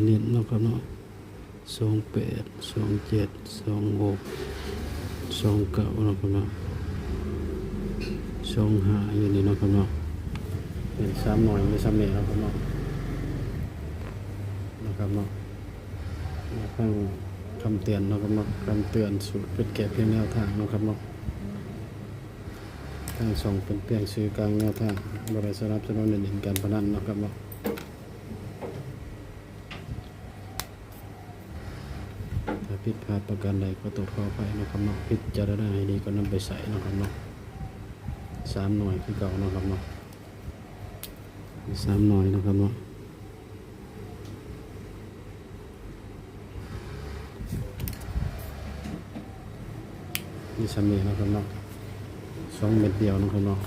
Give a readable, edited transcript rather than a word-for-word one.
ณิตเนาะครับเนาะ28 27 26 29เนาะครับเนาะ25อยู่นี่เนาะครับเนาะเป็น3หน่อยมี3เมตรเนาะครับเนาะนะครับเนาะฟังคำเตือนเนาะครับเนาะคำเตือนสูตรเป็นแก่เพียงแนวทางเนาะครับเนาะทางส่งเป็นเพียงสื่อกลางแนวทางบ่ได้สนับสนุนในการพนันเนาะครับเนาะถ้าผิดพลาดประการใดก็ต้องขออภัยเนาะครับเนาะพิจารณาให้ดีก็นำไปใส่เนาะครับเนาะ3หน่วยคือเก่าเนาะครับเนาะ3หน่วยเนาะครับเนาะมี3เมตรเนาะครับเนาะ2เม็ดเดียวเนาะครับเนาะ